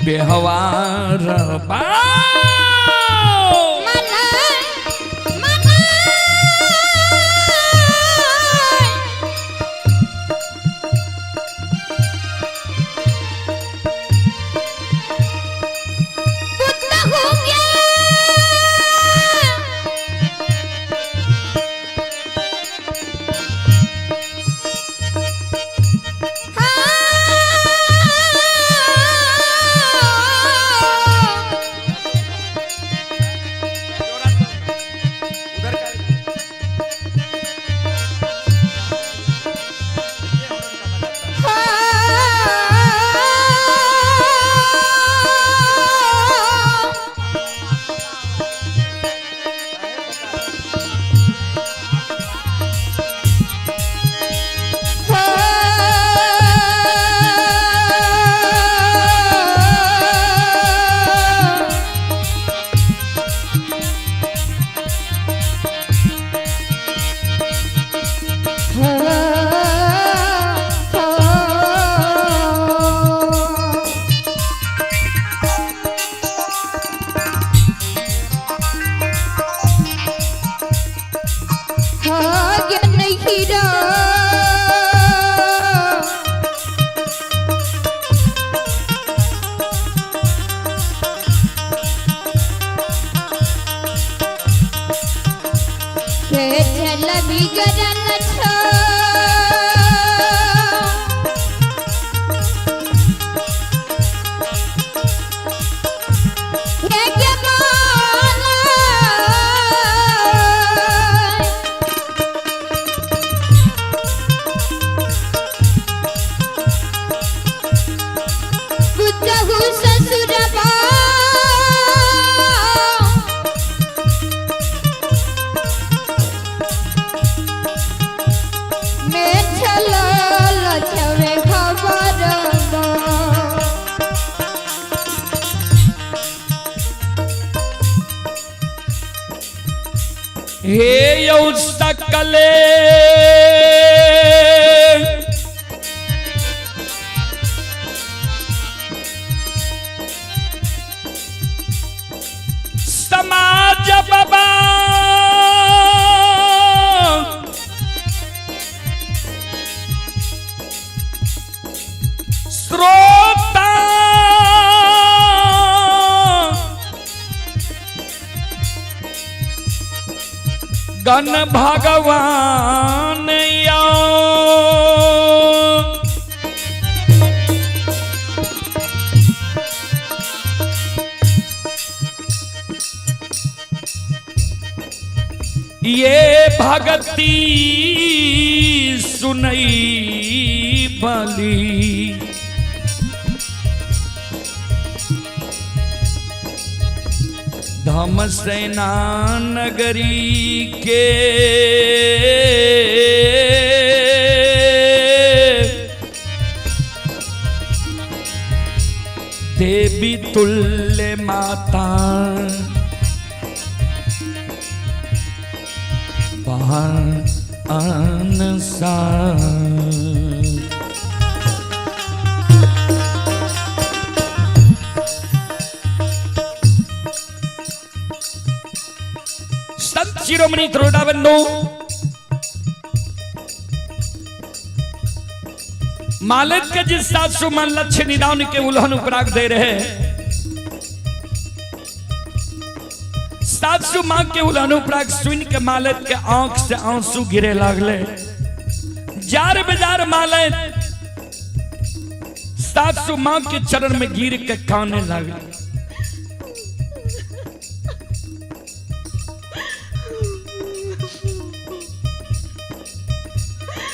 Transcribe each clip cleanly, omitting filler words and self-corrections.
बेहवार बा हे यौ सकले समाज बाबा श्रोता गण भगवान या ये भगती सुनई बली धमसेना नगरी के देवी तुल्य माता अनसा संत शिरोमणि त्रोडाबंधु मालिक के जिस 700 मन लक्ष्य निदान के उल्लंघन उपराग दे रहे 700 माँ के उल्लंघन उपराग सुन के मालिक के आंख से आंसू गिरे लगले जार बेजार मालिक 700 माँ के चरण में गिर के काने लगले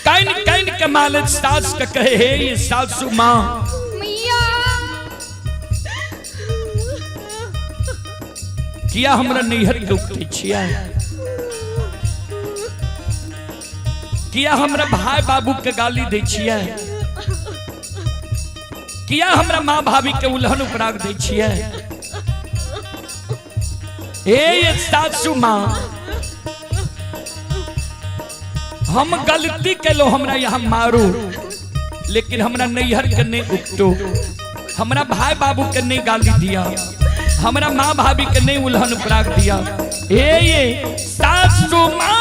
कैन के मालिक सास के कहे हे ये 700 माँ किया हमरा नैहर के उक्ति छिया किया हमरा भाई बाबू के गाली दे छिया किया हमरा माँ भाभी के उल्लंघन उपराग दे छिया ये 700 माँ हम गलती के लो हमरा यहाँ मारू लेकिन हमरा नैहर के नहीं उक्तो हमरा भाई बाबू के नहीं गाली दिया, हमरा माँ भाभी के नहीं उल्हन पराग दिया। ये सासू माँ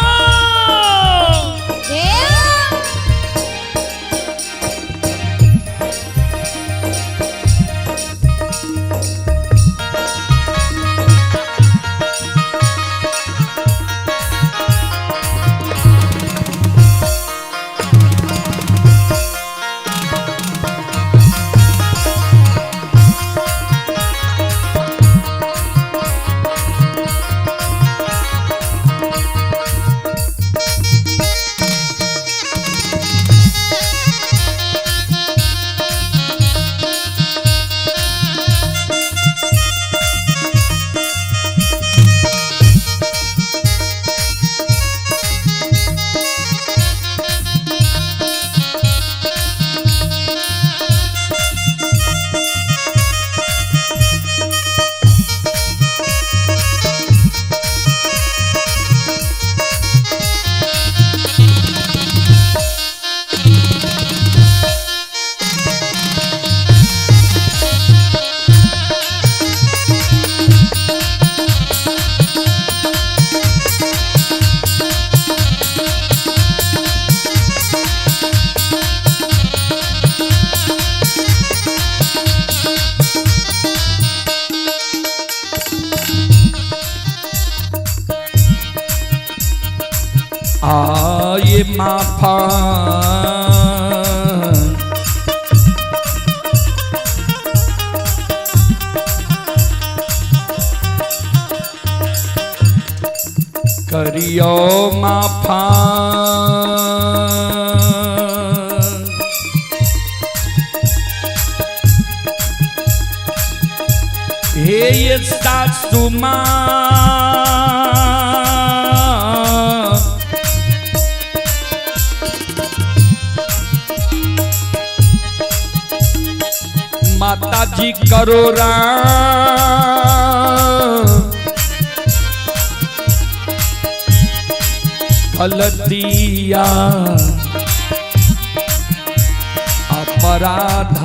ये माफा करियो माफा हे ये सासू माँ माता जी करो गलतिया अपराध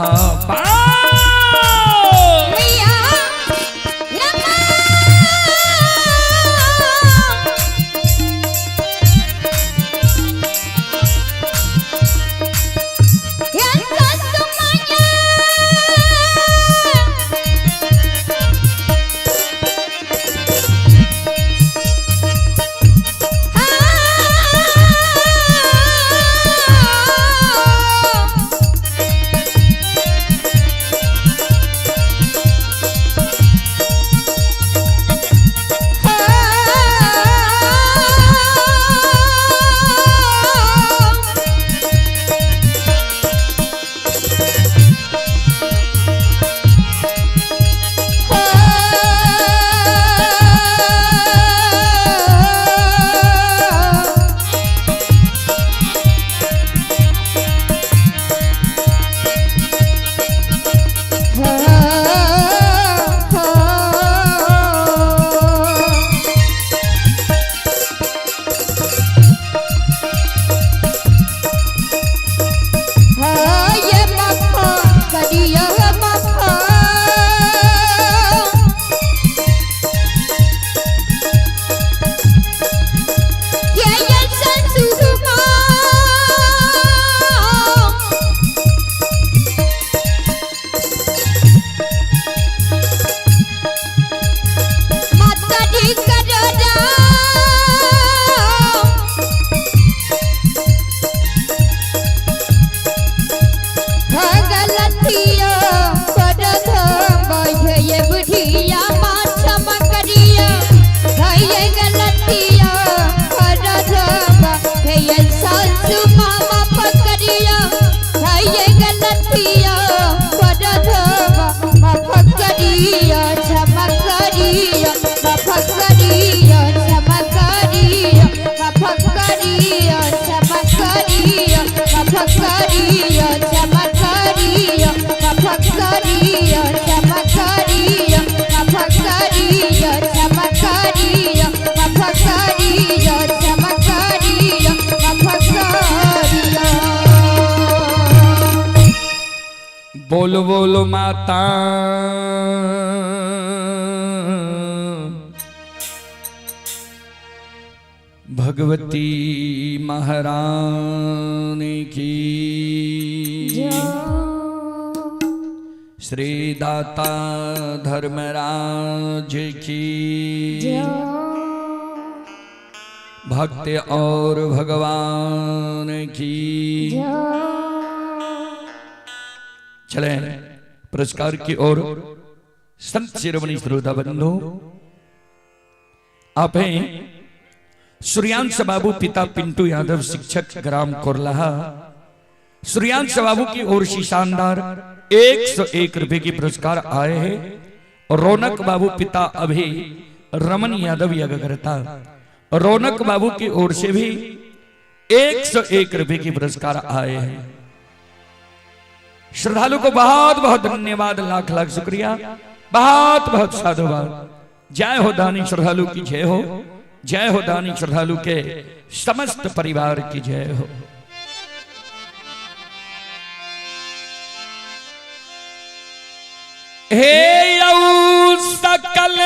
बोलो बोलो माता भगवती महारानी की, श्री दाता धर्मराज की, भक्त और भगवान की। चले पुरस्कार की ओर। संत शिरोमणि श्रोता बंधु, आप हैं सूर्यांश बाबू, पिता पिंटू यादव, शिक्षक ग्राम कोरलाहा। सूर्यांश बाबू की ओर से शानदार 101 रुपए की पुरस्कार आए हैं। और रौनक बाबू पिता अभी रमन यादव यज्ञकर्ता, रौनक बाबू की ओर से भी 101 रुपए की पुरस्कार आए हैं। श्रद्धालु को बहुत बहुत धन्यवाद, लाख लाख शुक्रिया, बहुत बहुत साधुवाद। जय हो दानी श्रद्धालु की जय हो, जय हो दानी श्रद्धालु के समस्त परिवार की जय हो। हे यौ सकल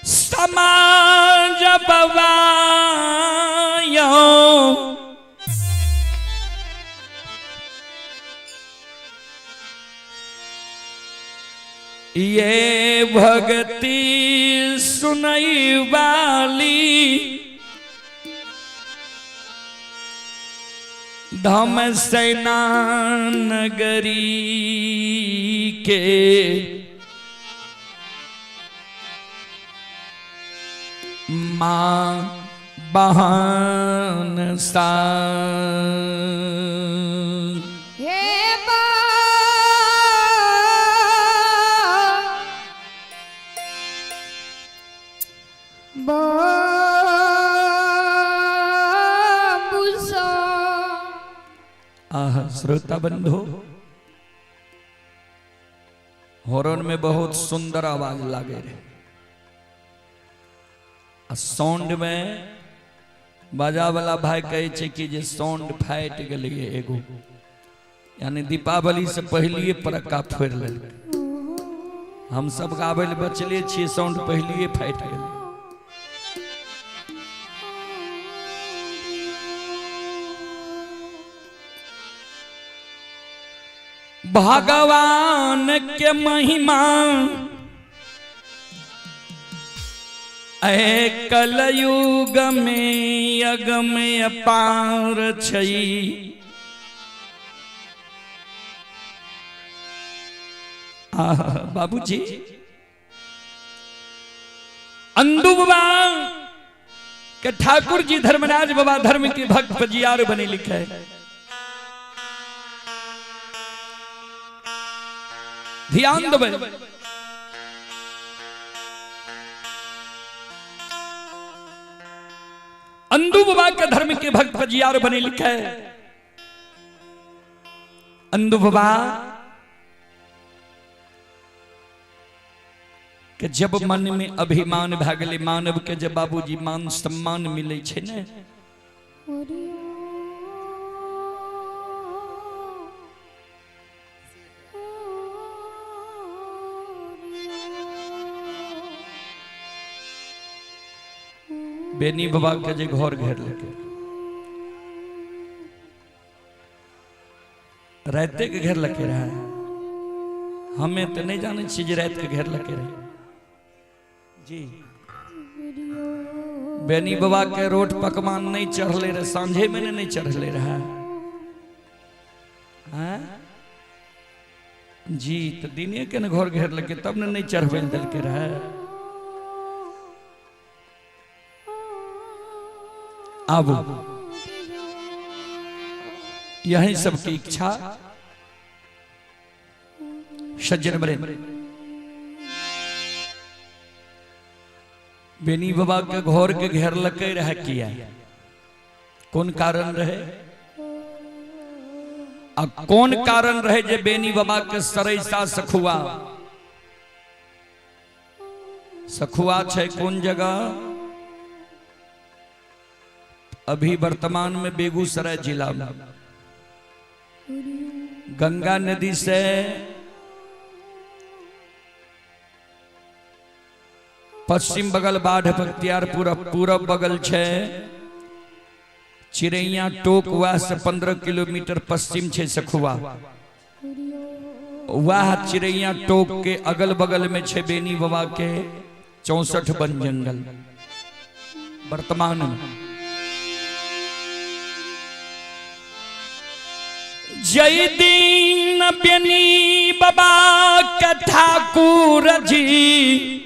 समाज बवायो, ये भक्ति सुनई वाली धम सेना नगरी के मां बहन सा। श्रोता बंधु, हॉर्न में बहुत सुंदर आवाज लागे रहे, साउंड में बाजा वाला भाई कहे छे कि जे साउंड फाइट गलिए एगो, यानी दीपावली से पहलिए पड़का फोड़ ले। हम सब गावे ले बचले छिए, साउंड पहलिए फाइट गए। भगवान के महिमा ऐ कलयुग में अगम अपार छई। बाबूजी अंदू बाबा के ठाकुर जी धर्मराज बाबा धर्म के भक्त पजियार बने लिखे है। ध्यान दो, अंदू बाबा के धर्म के भक्त पजियार बने लिखा है। अंदू बाबा के जब मन में अभिमान भागले मानव के, जब बाबूजी मान सम्मान मिले छे ने, बेनी बाबा के जे घर घेर लेके राते के घेर लगे रहा है। हमें तो नहीं जाने छी जे रात के घेर लगे रहे जी। बेनी बाबा के रोट पकवान नहीं चढ़ले रहे, सांझे में नहीं चढ़ले रहा है जी। तो दिने के न घर घेर लगे तब ने नहीं चढ़बे दल के रहा। अब यही सबकी इच्छा सज्जन बने। बेनी बाबा के घर के घेर लगे रह किया, कौन कारण रहे? अब कौन कारण रहे जे बेनी बाबा के सरैसा सखुआ, सखुआ छे कौन जगह? अभी वर्तमान में बेगूसराय जिला में गंगा नदी से पश्चिम बगल बाढ़ बख्तियारपुर, पूरब बगल छे चिरैया टोक, वह से 15 किलोमीटर पश्चिम छे सखुआ। वह चिरैया टोक के अगल बगल में छे बेनी बाबा के 64 वन जंगल। वर्तमान में जय दीन बेनी बाबा का ठाकुर जी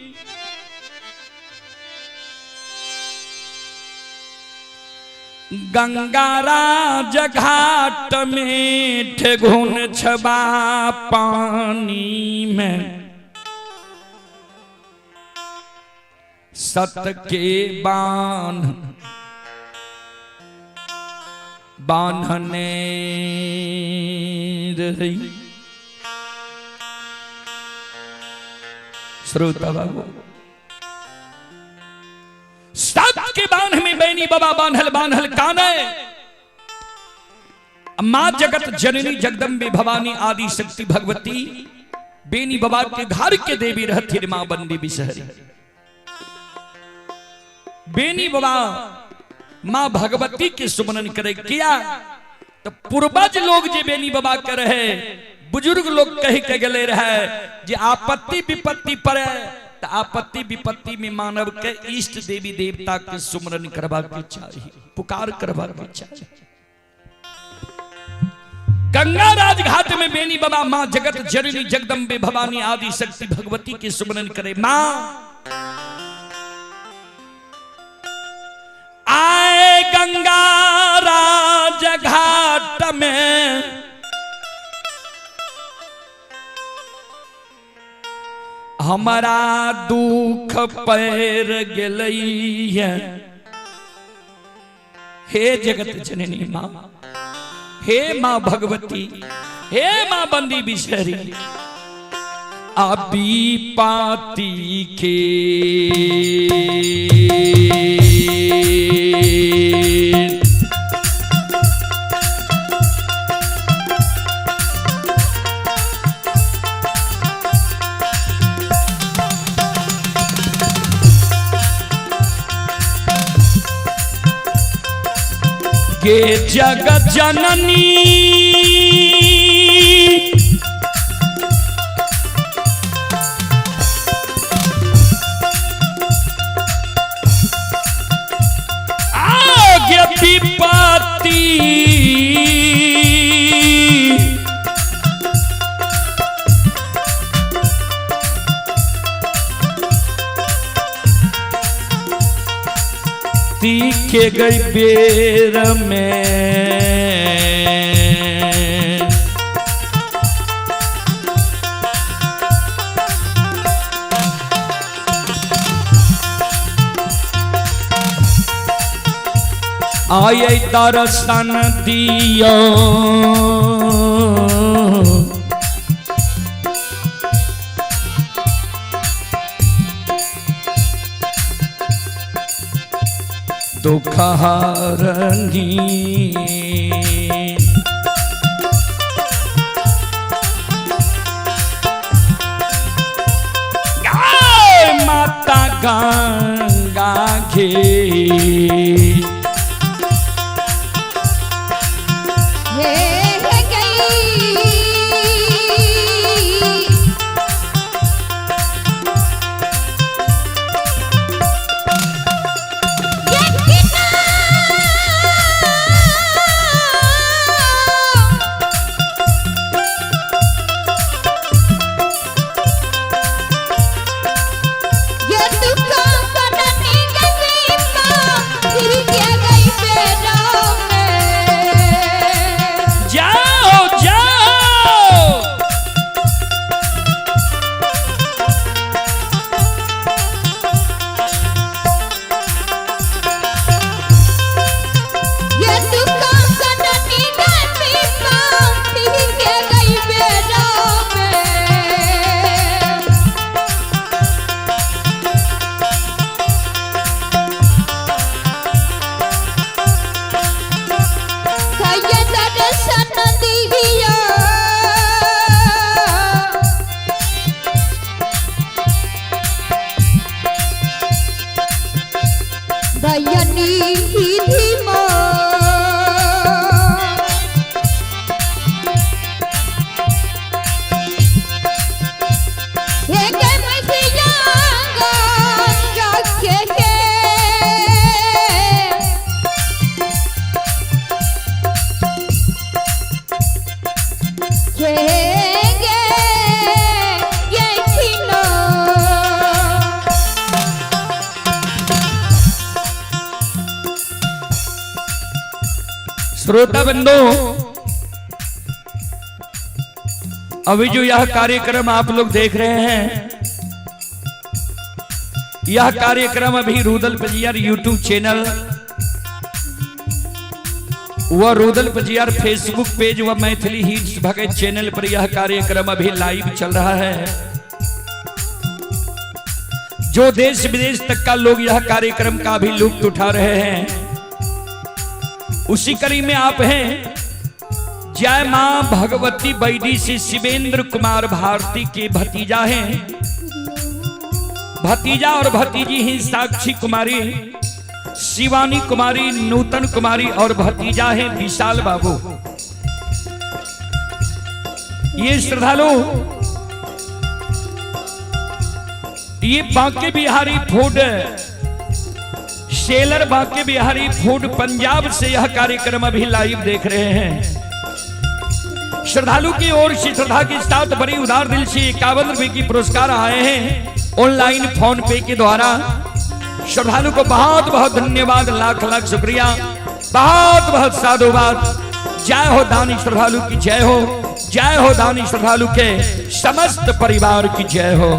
गंगाराज घाट में ठेघुन छबा पानी में सत के बांधने रही। श्रोता बाबू सत के बांध में बेनी बाबा बांधल बांधल काने। मां जगत जननी जगदम्बे भवानी आदि शक्ति भगवती बेनी बाबा के घर के देवी रहती मां बंदी बिसहरी। बेनी बाबा मां भगवती के सुमनन करे किया तो पूर्वज लोग जे बेनी बाबा के रहे, बुजुर्ग लोग कही के गले रहे जे आपत्ति विपत्ति पड़े तो आपत्ति विपत्ति में मानव के इष्ट देवी देवता के सुमरन करवा के चाहिए, पुकार करवा के चाहिए। गंगा राजघाट में बेनी बाबा मां जगत जननी जगदम्बे भवानी आदि शक्ति भगवती के सुमरन करे। मां आए गंगा राजघाट में हमारा दुख पैर गेलई है। हे जगत जननी मां, हे मां भगवती, हे मां बंदी बिसहरी अभी पाती के ये जगत जननी आगे विपत्ति तीखे गई बेर में आये दर्शन दियो दुख हरनी माता गंगा घे ये दुख का जनी धीमा श्रोता बंधु, अभी जो यह कार्यक्रम आप लोग देख रहे हैं, यह कार्यक्रम अभी रुदल पजियार यूट्यूब चैनल व रुदल पजियार फेसबुक पेज व मैथिली हिट्स भगत चैनल पर यह कार्यक्रम अभी लाइव चल रहा है। जो देश विदेश तक का लोग यह कार्यक्रम का भी लुत्फ उठा रहे हैं, उसी कड़ी में आप हैं। जय मां भगवती बैदी से शिवेंद्र कुमार भारती के भतीजा हैं। भतीजा और भतीजी हैं साक्षी कुमारी, शिवानी कुमारी, नूतन कुमारी और भतीजा है विशाल बाबू। ये श्रद्धालु ये Banke Bihari food seller, Banke Bihari food Punjab से यह कार्यक्रम अभी लाइव देख रहे हैं। श्रद्धालु की ओर से श्रद्धा के साथ बड़ी उदार दिल से 51 रुपए की पुरस्कार आए हैं ऑनलाइन फोन पे के द्वारा। श्रद्धालु को बहुत बहुत धन्यवाद, लाख लाख शुक्रिया, बहुत बहुत साधुवाद। जय हो दानी श्रद्धालु की जय हो, जय हो दानी श्रद्धालु के समस्त परिवार की जय हो।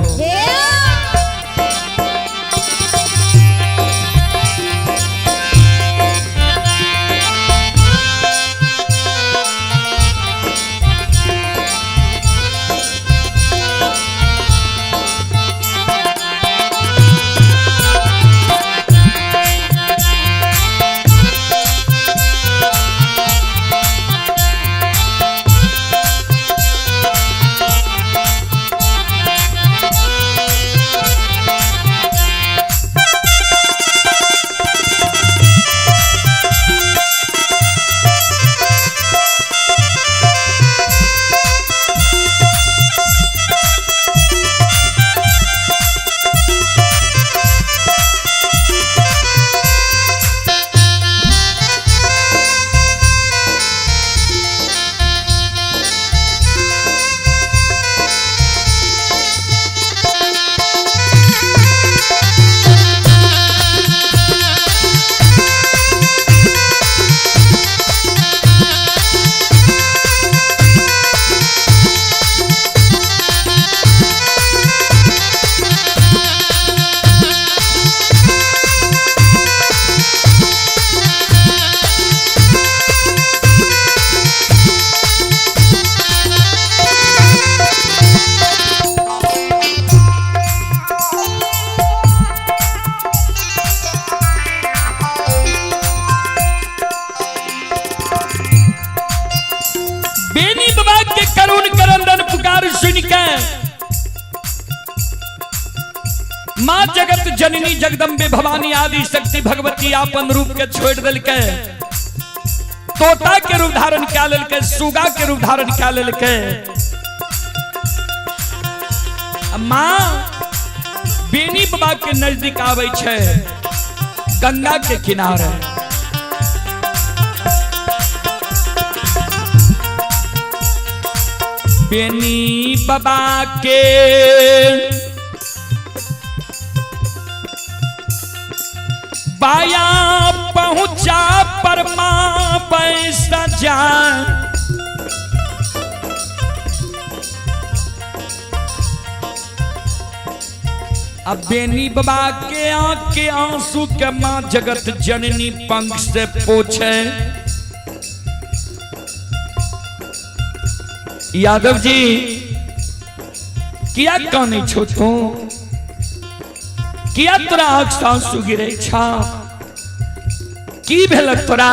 मां जगत जननी जगदम्बे भवानी आदि शक्ति भगवती आपन रूप के छोड़ दिल के तोता के रूप धारण क्या लेल के, सुगा के रूप धारण क्या लेल के। मां बेनी बाबा के नजदीक आवे छे गंगा के किनारे। बेनी बाबा के बाया पहुंचा परमा पैसा जान, अब बेनी बाबा के आंख के आंसू के मां जगत जननी पंख से पूछे, यादव जी किया कौन छोटो, किया तोरा आंख से आंसू गिरे छा, की भेल तोरा।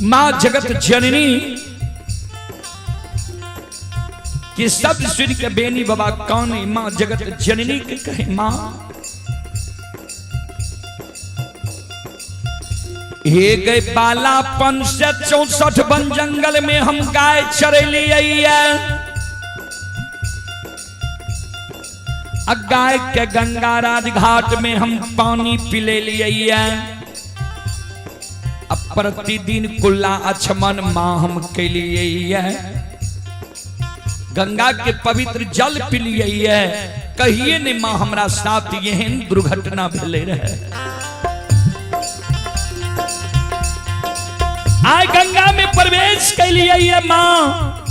मां जगत जननी कि शब्द सुन के बेनी बाबा काने माँ जगत जननी के कहे माँ हे गए बालापन से 64 वन जंगल में हम गाय चरेली गाय के गंगाराज घाट में हम पानी पिले लिए अब प्रतिदिन कुल्ला अचमन माँ हम के लिए गंगा के पवित्र जल पी लिए कहिए ने माँ हमरा साथ यहन दुर्घटना भेले रहे आय गंगा में प्रवेश के लिए माँ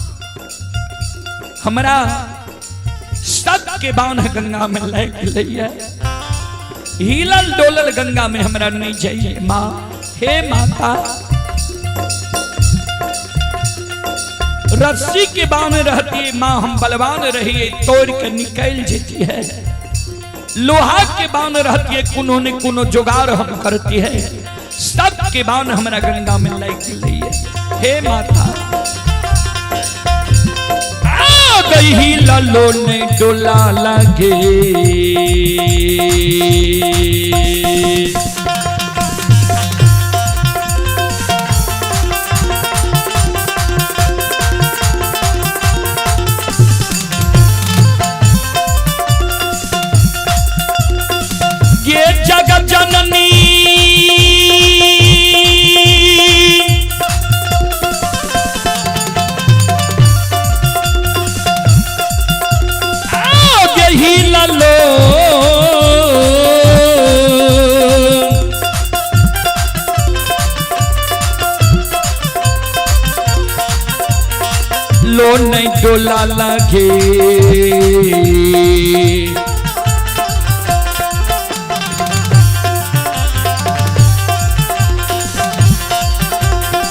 हमरा सत के बान गंगा में ले हिलल डोलल गंगा में हमरा नहीं चाहिए माँ हे माता रस्सी के बान रहती है माँ हम बलवान रहिए तोड़ के निकल जाती है लोहा के बान रहती है कुनो ने कुनो जुगाड़ हम करती है सब के बान हमरा गंगा में ले हे माता गई ही ललो ने डोला लगे ये जगत जननी लो नहीं डोला लगे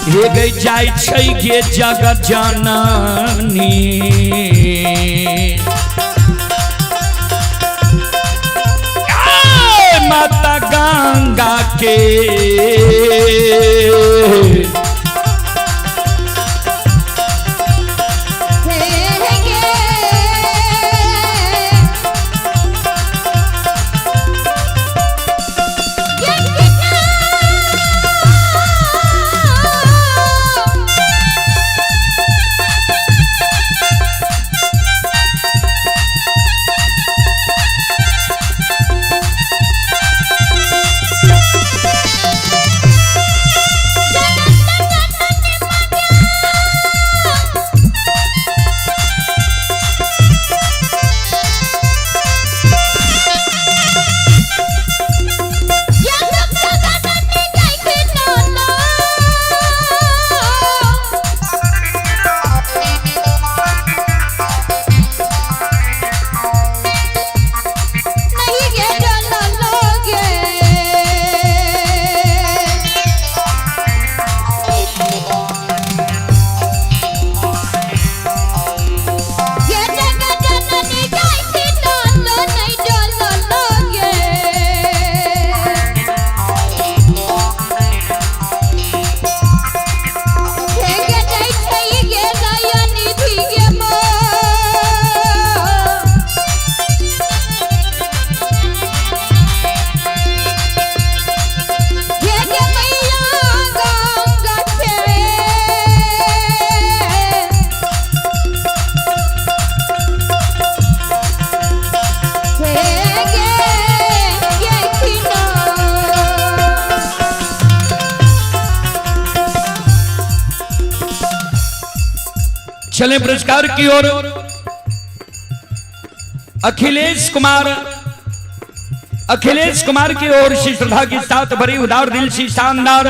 हे गई जाय छै गे जगत जननी माता गंगा के चले पुरस्कार की ओर अखिलेश कुमार की ओर से श्रद्धा के साथ बड़ी उदार दिल से शानदार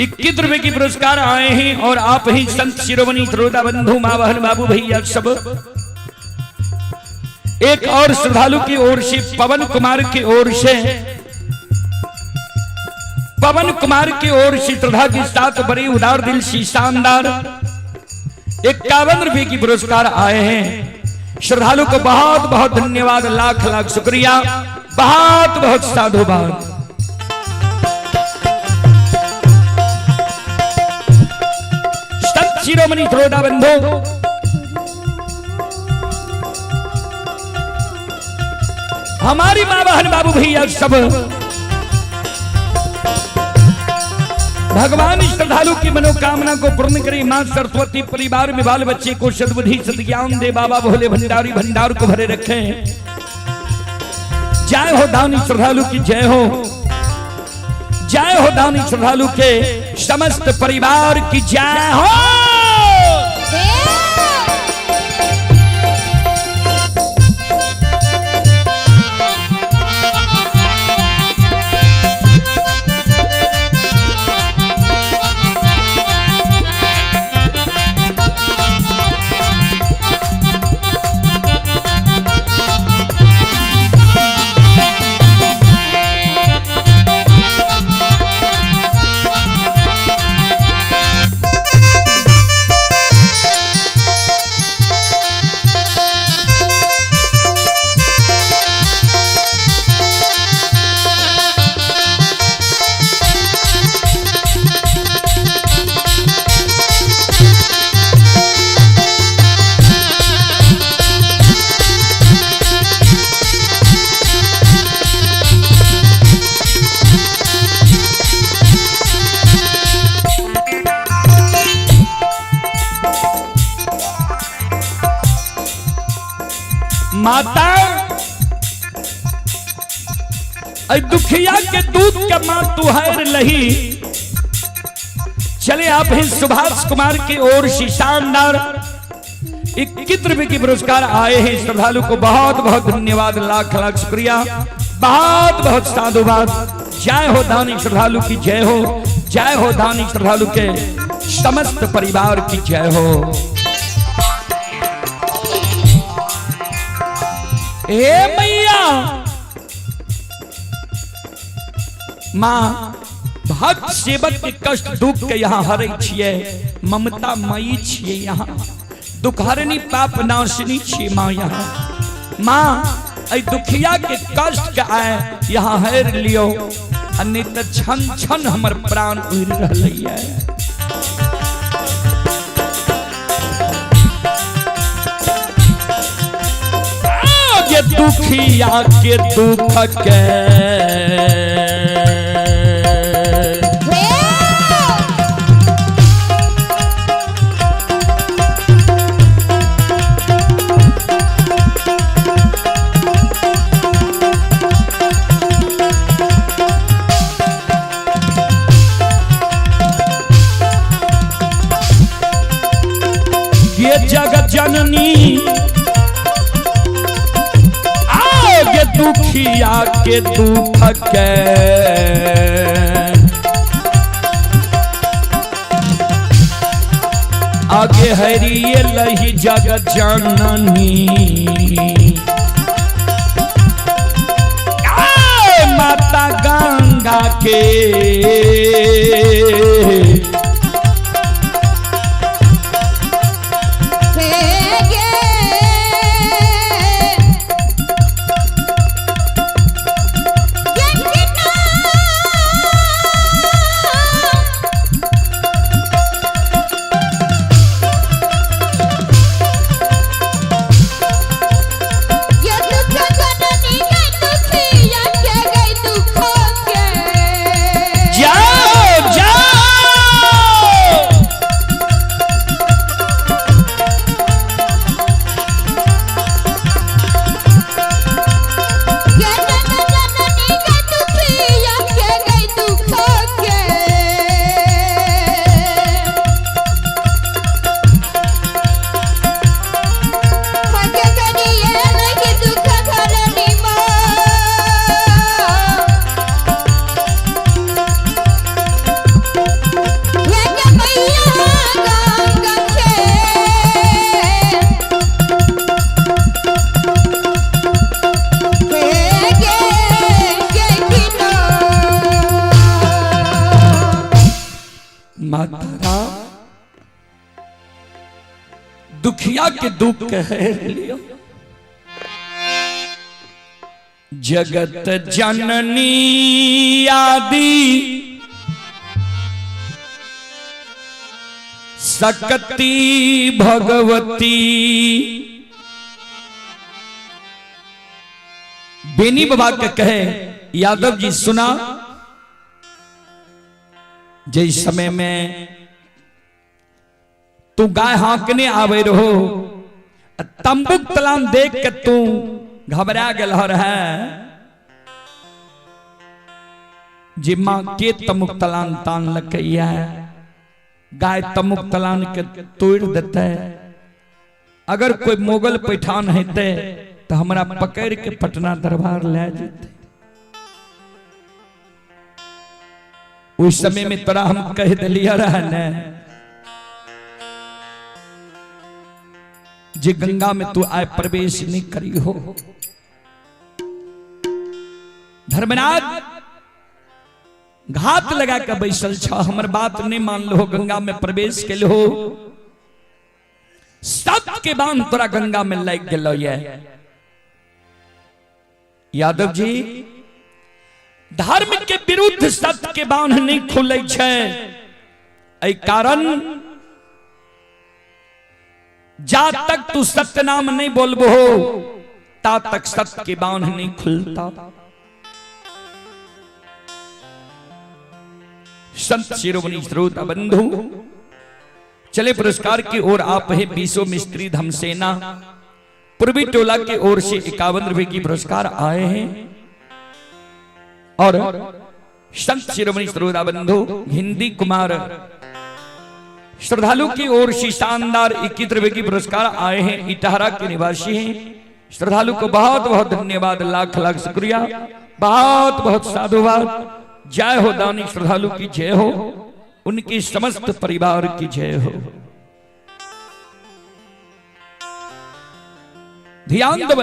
21 रुपए की पुरस्कार आए हैं और आप ही संत शिरोमणि त्रोदा बंधु माँ बहन बाबू भैया सब एक और श्रद्धालु की ओर से पवन कुमार की ओर से श्रद्धा के साथ बड़ी उदार दिल से शानदार 51 रुपए की पुरस्कार आए हैं। श्रद्धालु को बहुत बहुत धन्यवाद, लाख लाख शुक्रिया, बहुत बहुत साधुवाद। संत शिरोमणि त्रोदा बंधु हमारी माँ बहन बाबू भैया सब भगवान श्रद्धालु की मनोकामना को पूर्ण करे। मां सरस्वती परिवार में बाल बच्चे को सद्बुद्धि सद्ज्ञान दे। बाबा भोले भंडारी भंडार को भरे रखे। जय हो दानी श्रद्धालु की जय हो। जय हो दानी श्रद्धालु के समस्त परिवार की जय हो। माता दुखिया के दूध का मां तुहर लही। चले आप हैं सुभाष कुमार की ओर से शानदार 21 रुपए की पुरस्कार आए हैं। श्रद्धालु को बहुत बहुत धन्यवाद, लाख लाख शुक्रिया, बहुत बहुत साधुवाद। जय हो दानी श्रद्धालु की जय हो। जय हो दानी श्रद्धालु के समस्त परिवार की जय हो। हे मैया मां भक्त सेवक के कष्ट दुख के यहाँ हरै छियै। ममता मई छियै यहाँ, दुख हरनी पाप नाशनी छियै मां यहाँ। मां ऐ दुखिया के कष्ट के आए यहाँ हर लियो, अन्य त छन छन हमर प्राण उड़ रहलै है। दुखिया के दुख के ये जगत जननी दुखिया के दुख के आगे हरिये लही जगत जननी। माता गंगा के दुखिया के दुख कह लियो। जगत जननी आदि सकती भगवती बेनी बाबा के कहे यादव जी सुना, जिस समय में तू गाय हाँकने आवे रहो, तंबुक तलान देख के तू घबरा गल है, जिम्मा के तमुक तलान तान लकैया गाय तमुक तलान के तोड़ देते, अगर कोई मोगल पैठान हेते तो हमरा पकड़ के पटना दरबार ले जेते। उस समय में तोरा हम कह दिलिया रहा ने जे गंगा में तू आए प्रवेश नहीं करी हो। धर्मराज घात लगा के बैसल छ, हमर बात नहीं मान लो, गंगा में प्रवेश के हो, सत्य के बांध तोरा गंगा में लग गलो ये। यादव जी धर्म के विरुद्ध सत्य के बांध नहीं खुले छे, एहि कारण जा तक तू सत्य नाम नहीं बोलबो हो ता तक सत्य के बांध नहीं खुलता। संत शिरोमणि श्रोता बंधु चले पुरस्कार की ओर आप है बीसों मिस्त्री धमसेना पूर्वी टोला की ओर से 51 रुपए की पुरस्कार आए हैं और संत शिरोमणि श्रोता बंधु हिंदी कुमार श्रद्धालु की ओर से शानदार 21 रुपए की पुरस्कार आए हैं। इटाहरा के निवासी हैं। श्रद्धालु को बहुत बहुत धन्यवाद, लाख लाख शुक्रिया, बहुत बहुत साधुवाद। जय हो दानी श्रद्धालु की जय हो, उनकी समस्त परिवार की जय हो। ध्यान दो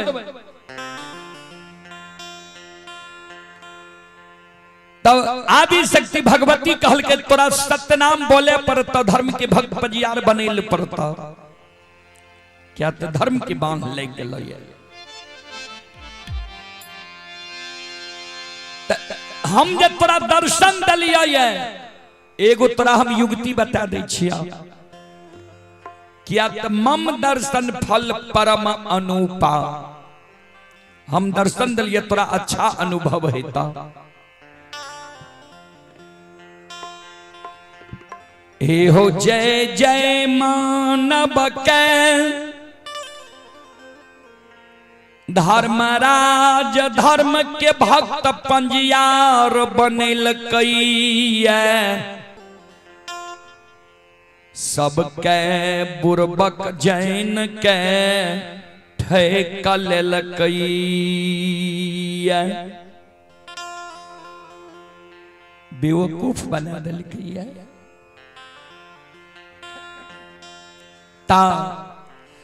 तब आदि शक्ति भगवती कहल के तोरा सत्य नाम बोले पर तो धर्म के भक्त पजियार बनेल पड़ता, क्या तो धर्म की बांध ले गेलो ये। हम जब तोरा दर्शन दलिया ये, एगो तोरा हम युक्ति बता दे छिया, क्या तो मम दर्शन फल परम अनुपा, हम दर्शन दलिया तोरा अच्छा अनुभव हेता। हे हो जय जय मानव के धर्मराज, धर्म के भक्त पंजियार बनेल कैया, सबके बुर्बक जैन के ठेका लेल कैया, बेवकूफ बना दिल कैया। ता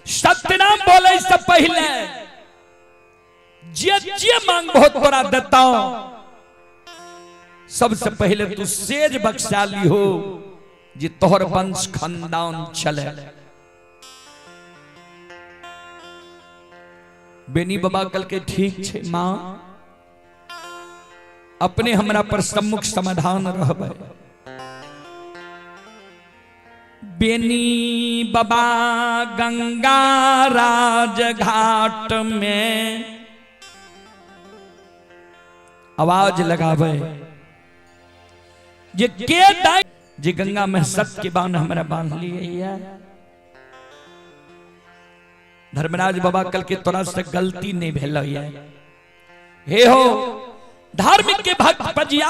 सत्य नाम बोले से पहले जे मांग बहुत बड़ा देता, सबसे पहले तू सेज बख्शाली हो जे तोहर वंश खानदान चले। बेनी बाबा कल के ठीक छे मां, अपने हमरा पर सम्मुख समाधान रहबे। बेनी बाबा गंगा राज घाट में आवाज लगावे, जे के दाई जे गंगा में सत्य के बांध हमरा बांध लिए। धर्मराज बाबा कल के तोरा से गलती नहीं भेल। हे हो धार्मिक के भक्त पजिया